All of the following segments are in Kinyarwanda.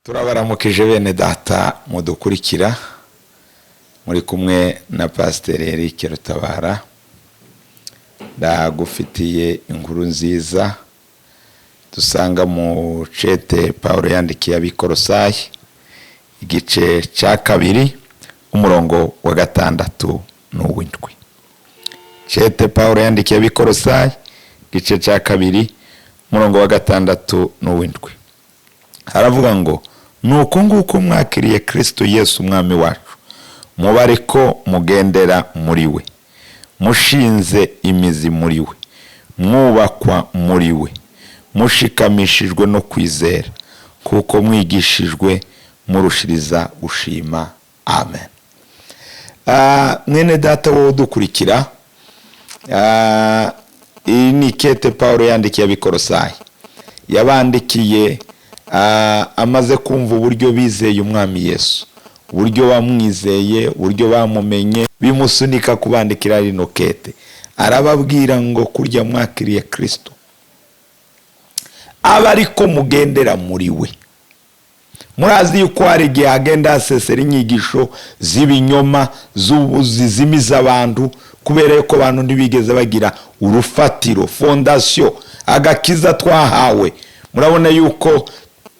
Turabaramukije bene data mudukurikira muri kumwe na Pastor Eric Rutabara. Ndagufitiye inkuru nziza dusanga mu cete Paulo yandikiye abikorosayi igice cya 2 umurongo wa 6 n'uw'indwi. Cete Paulo yandikiye abikorosayi igice cya 2 umurongo wa 6 n'uw'indwi. Haravuga ngo nuko nguko mwakiriye Kristo Yesu umwami wacu, muba ariko mugendera muri we, mushinze imizi muri we, mwubakwa muri we, mushikamishijwe no kwizera, kuko mwigishijwe murushiriza gushima. Amen. Mwene data wowe dukurikira, iyi ni kete Paulo yandikiye abikorosayi. Yabandikiye amaze kumva uburyo bizeye umwami Yesu, uburyo bamwizeye, uburyo bamumenye, bimusunika kubandikira rino kete. Arababwira ngo kurya mwakiriye Kristo, aba ariko mugendera muri we. Murazi yuko hari igihe agenda asesera inyigisho z'ibinyoma zizimiza abantu, kubera yuko abantu ntibigeze bagira urufatiro, fondation, agakiza twahawe. Murabona yuko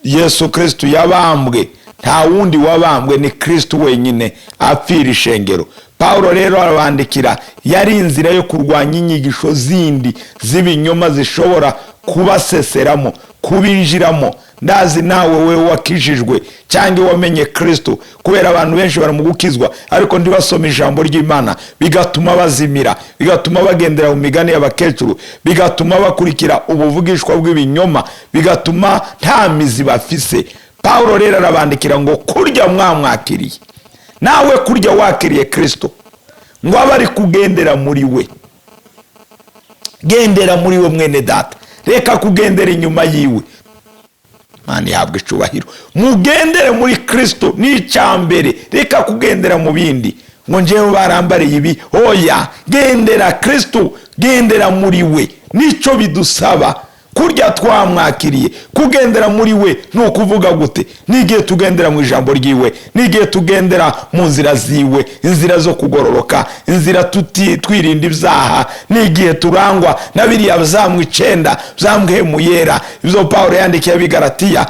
Yesu Kristo yabambwe, nta wundi wabambwe ni Kristo wenyine apfira ishengero. Paulo rero arabandikira, yari inzira yo kurwanya inyigisho zindi z'ibinyoma zishobora kubaseseramo, kubinjiramo. Ndazi nawe wewe wakijijwe cyangwa wamenye Kristo, kubera abantu benshi baramugukizwa ariko ntibasoma ijambo ry'Imana, bigatuma bazimira, bigatuma bagendera mu migani y'abakecuru, bigatuma bakurikira ubuvugishwa bw'ibinyoma, bigatuma nta mizi bafise. Paulo rero arabandikira ngo kurya mwamwakiriye, nawe kurya wakiriye Kristo, ngo aba ari kugendera muri we. Gendera muri we mwene data, reka kugendera inyuma yiwe. Mani habwe icubahiro. Mugendere muri Kristo ni icyambere, reka kugendera mu bindi ngo njewe barambariye ibi. Oya, gendera Kristo, gendera muri we, nico bidusaba. Kurya twamwakiriye, kugendera muri we no kuvuga gute? Nigiye tugendera mu ijambo ryiwe, nigiye tugendera mu nzira ziwe, inzira zo kugororoka, inzira twirinda ibyaha, nigiye turangwa na biriya byamwe 9 byamwe yera ibyo Paulo yandikiye abigaratiya,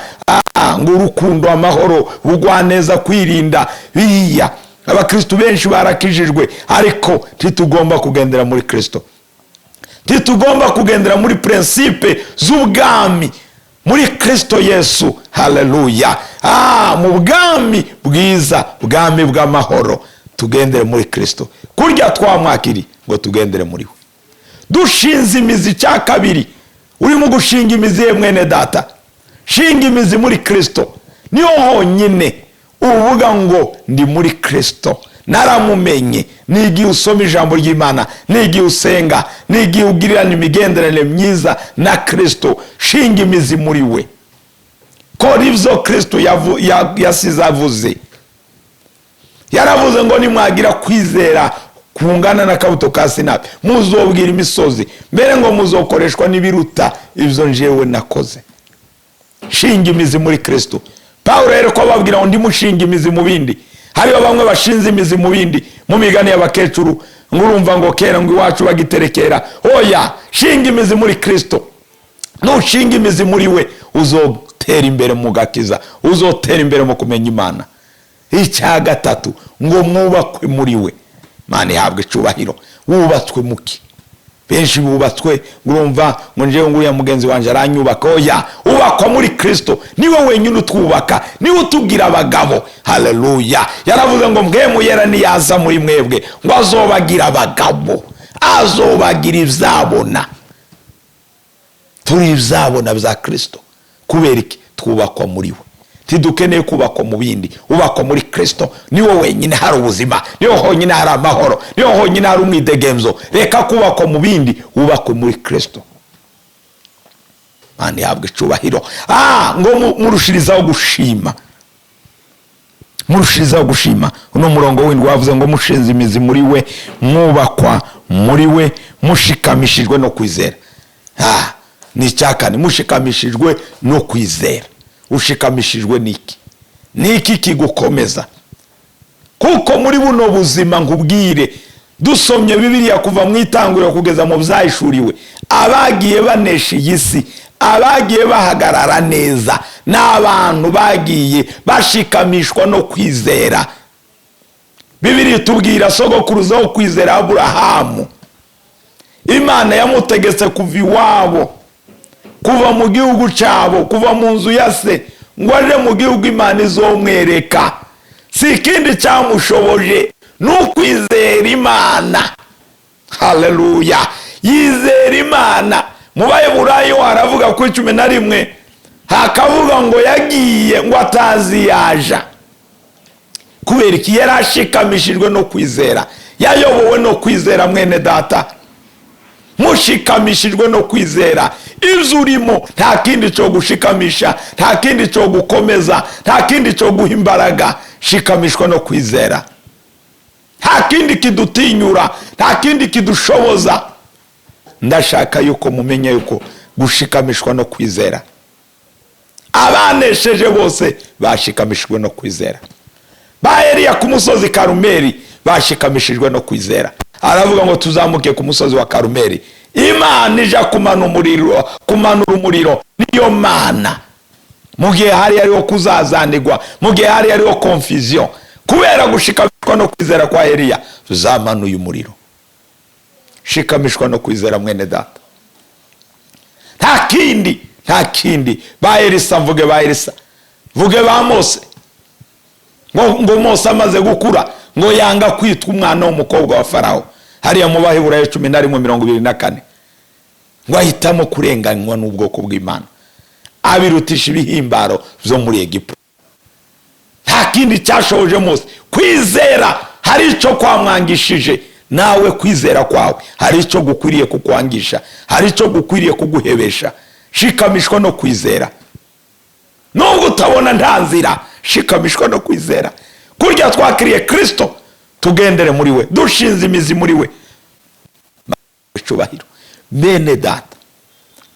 ngo urukundo, amahoro, ubugwaneza, kwirinda biriya. Abakristo benshi barakijijwe ariko titugomba kugendera muri Kristo, titugomba kugendera muri principe z'ubwami muri Kristo Yesu. Haleluya. Mu bwami bwiza, bwami bw'amahoro, tugendere muri Kristo. Kurya twamwakiri ngo tugendere muri we, dushinze imizi cya 2. Urimo gushinga imizi ye mwene data, shinga imizi muri Kristo. Niyo honyine uvuga ngo ndi muri Kristo, naramumenye. Nigiye usoma ijambo ry'Imana, nigiye usenga, nigiye ugirirana imigenderanire myiza na Kristo, shinga imizi muri we. Kora ivyo Kristo yasize avuze. Yaravuze ngo nimwagira kwizera kungana na kabuto ka sinapi, muzobwira imisozi, mbere ngo muzokoreshwa n'ibiruta ivyo njewe nakoze. Shinga imizi muri Kristo. Paulo rero ko ababwira ngo ndimushinga imizi mu bindi. Hariho bamwe bashinze imizi mu bindi, mu migani y'abakecuru, ngurumva ngo kera ngo iwacu bagiterekera. Oya, shinga imizi muri Kristo. Nushinga imizi muri we, uzotera imbere mu gakiza, uzotera imbere mu kumenya Imana. Icya 3 ngo mwubakwe muri we. Mani habwe icubahiro. Wubatswe muki? Benshi bubatswe ngurumva ngo njewe nguriya mugenzi wanje aranyubaka. Oya, ubakwa muri Kristo. Niwe wenyine utwubaka, niwe utugira abagabo. Haleluya. Yaravuze ngo mwemu yera niyaza muri mwebwe ngo azobagira abagabo, azobagira ivyabona. Turi ivyabona bya Kristo. Kubera iki? Twubakwa muri we. Tidukeneye kubakwa mu bindi, ubakwa muri Kristo. Niwe wenyine hari ubuzima, niwe honyine hari amahoro, niwe honyine hari umwidegemzo. Reka kubakwa mu bindi, ubakwe muri Kristo. Mani habwe icubahiro. Ngo murushirizaho gushima, murushirizaho gushima. Uno murongo w'indwi wavuze ngo mushinze imizi muri we, mwubakwa muri we, mushikamishijwe no kwizera. Ni cyakane, mushikamishijwe no kwizera. Ushikamishijwe niki? niki kigukomeza? Kuko muri buno buzima nkubwire, dusomye Bibiliya kuva mu itanguriro kugeza mu byahishuriwe, abagiye banesha iyi si, abagiye bahagarara neza, n'abantu bagiye bashikamishwa no kwizera. Bibiliya itubwira sogokuruza wo kwizera Aburahamu, Imana yamutegetse kuva iwabo, kuva mu gihugu cyabo, kuva mu nzu ya se, ngo aje mu gihugu Imana izomwereka. Si ikindi cyamushoboje n'ukwizera Imana. Haleluya! Yizera Imana. Mu Baheburayo haravuga ku 11 hakavuga ngo yagiye ngo atazi yaja. Kubera iki? Yarashikamishijwe no kwizera, yayobowe no kwizera. Mwene data, mushikamishijwe no kwizera. Ibyo urimo nta kindi cyo gushikamisha, nta kindi cyo gukomeza, nta kindi cyo guha imbaraga. Shikamishwa no kwizera. Nta kindi kidutinyura, nta kindi kidushoboza. Ndashaka yuko mumenya yuko gushikamishwa no kwizera, abanesheje bose bashikamishijwe no kwizera. Ba Eliya ku musozi Karumeli bashikamishijwe no kwizera. Aravuga ngo tuzamuke ku musozi wa Karumeli, Imana ija kumanura umuriro, niyo Mana. Mu gihe hari hariho kuzazanirwa, mu gihe hari hariho confusion, kubera gushikamishwa no kwizera kwa Eliya, tuzamanuye umuriro. Shikamishwa no kwizera mwene data. Nta kindi. Ba Elisa, mvuge ba Elisa, mvuge ba Mose. Ngo Mose amaze gukura, ngo yanga kwitwa umwana w'umukobwa wa Farawo. Hariya mu Baheburayo 11:24, ngo ahitamo kurenganywa n'ubwoko bw'Imana, abirutisha ibihimbaro byo muri Egiputa. Nta kindi cyashoboje Mose. Kwizera hari icyo kwamwangishije. Nawe kwizera kwawe hari icyo gukwiriye kukwangisha, hari icyo gukwiriye kuguhebesha. Shikamishwa no kwizera. Nubwo utabona nta nzira, shikamishwa no kwizera. Kurya twakiriye Kristo, tugendere muri we, dushinze imizi muri we. Cyubahiro bene data,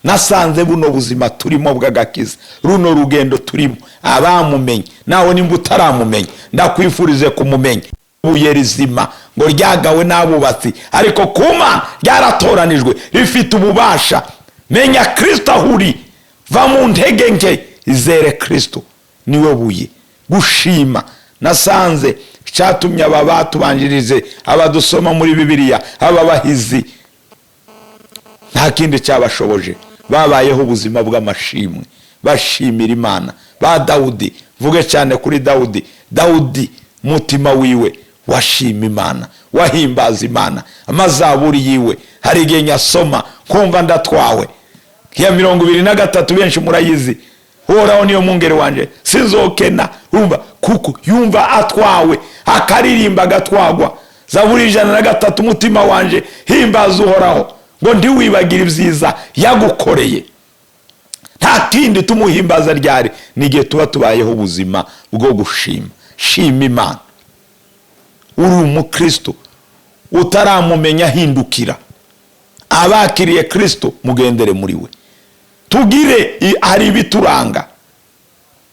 nasanze buno buzima turimo bw'agakiza, runo rugendo turimo, abamumenye nawe nimba utaramumenye, ndakwifurize kumumenya. Ibuye rizima ngo ryagawe n'abubatsi, ariko kuma ryaratoranijwe, rifite ububasha. Menya Kristo ahuri, va mu ntege nke, izere Kristo, niwe buye. Gushima nasanze cyatumye aba batubanjirize, abadusoma muri Bibiliya, aba bahizi, nta kindi cyabashoboje. Babayeho ubuzima bw'amashimwe, bashimira Imana. Ba Dawudi, vuge cyane kuri Dawudi mutima wiwe washima Imana, wahimbaza Imana. Amazaburi yiwe hari igihe nyasoma kumva ndatwawe. Ya 23 benshi murayizi. Uhoraho niyo mungere wanje, sinzokena. Urumva kuko yumva atwawe, akaririmba agatwagwa. Zaburi 103, umutima wanje himbaza Uhoraho, ngo ndiwibagira ibyiza yagukoreye. Nta kindi tumuhimbaza ryari, nigihe tuba tubayeho ubuzima bwo gushima. Shima Imana. Uri umukristo utaramumenya, hindukira. Abakiriye Kristo mugendere muri we. Tugire hari ibituranga,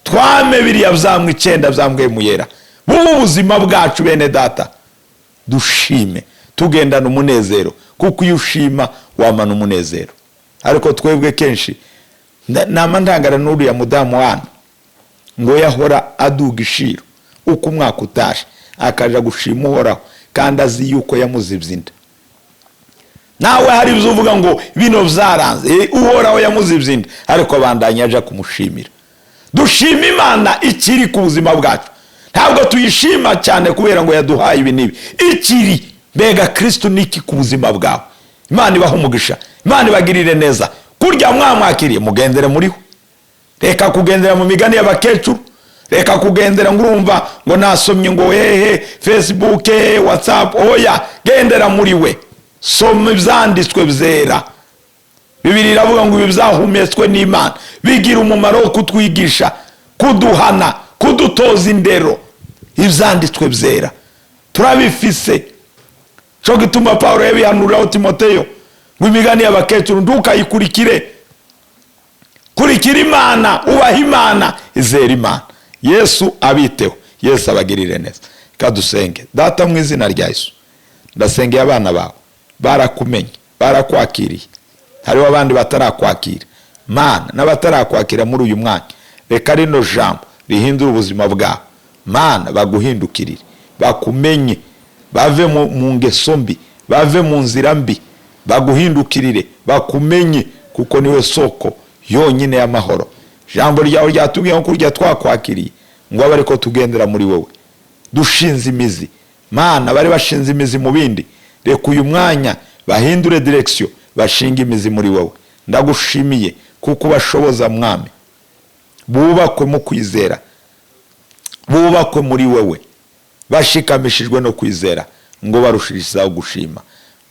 twame biriya byamwe 9 byambwe muyera. Bubu buzima bwacu bene data, dushime, tugendana umunezero, kuko iyo ushima wamana umunezero. Ariko twebwe kenshi nama ndangara n'uriya mudamu wana, ngo yahora aduga ishiro uko umwaka utashe, akaja gushima Uhoraho kandi azi yuko yamuzibye inda. Nawe hari ibyo uvuga ngo bino byaranze, Uhoraho yamuzibye inda, ariko bandanya aja kumushimira. Dushima Imana ikiri ku buzima bwacu, ntabwo tuyishima cyane kubera ngo yaduhaye ibi nibi. Ikiri mbega Kristo niki ku buzima bwawe. Imana ibaho umugisha, Imana ibagirire neza. Kurya mwamwakiriye mugendere muri we. Reka kugendera mu migani y'abakecuru, reka kugendera ngurumva ngo nasomye ngo Facebook, WhatsApp. Oya, gendera muri we. Soma ibyanditswe byera. Bibiliya iravuga ngo ibi byahumetswe n'Imana bigira umumaro wo kutwigisha, kuduhana, kudutoza indero. Ibyanditswe byera turabifise. Cyo gituma Paulo yabihanurira Timoteyo ngo imigani y'abakecuru ndukayikurikire. Kurikira Imana, ubaha Imana, izera Imana. Yesu abiteho, Yesu abagirire neza. Kadusenge. Data mu izina rya Yesu, ndasengeye abana bawe, barakumenye, barakwakiriye, hariho abandi batarakwakira. Mana, n'abatarakwakira muri uyu mwanya, reka rino jambo rihindura ubuzima bwabo. Mana, baguhindukirire, bakumenye, bave mu ngeso mbi, bave mu nzira mbi, baguhindukirire, bakumenye, kuko niwe soko yonyine y'amahoro. Jambo ryawe ryatubwiye ko urya twakwakiriye ngo abe ariko tugendera muri wowe, dushinze imizi. Mana, bari bashinze imizi mu bindi, reka uyu mwanya bahindure direction, bashinga imizi muri wowe. Ndagushimiye kuko bashoboza Mwami, bubakwe mu kwizera, bubakwe muri wowe, bashikamishijwe no kwizera, ngo barushirizaho gushima.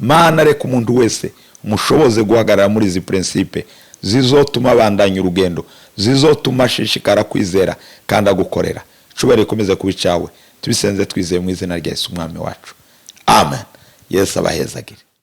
Mana, reka umuntu wese mushoboze guhagarara muri izi principe zizotuma bandanya urugendo, zizotuma ashishikara kwizera kandi agukorera. Cubere komeza kubicawe, tubisenze twizeye mu izina rya Yesu Umwami wacu, amen. Yesu abahezagire.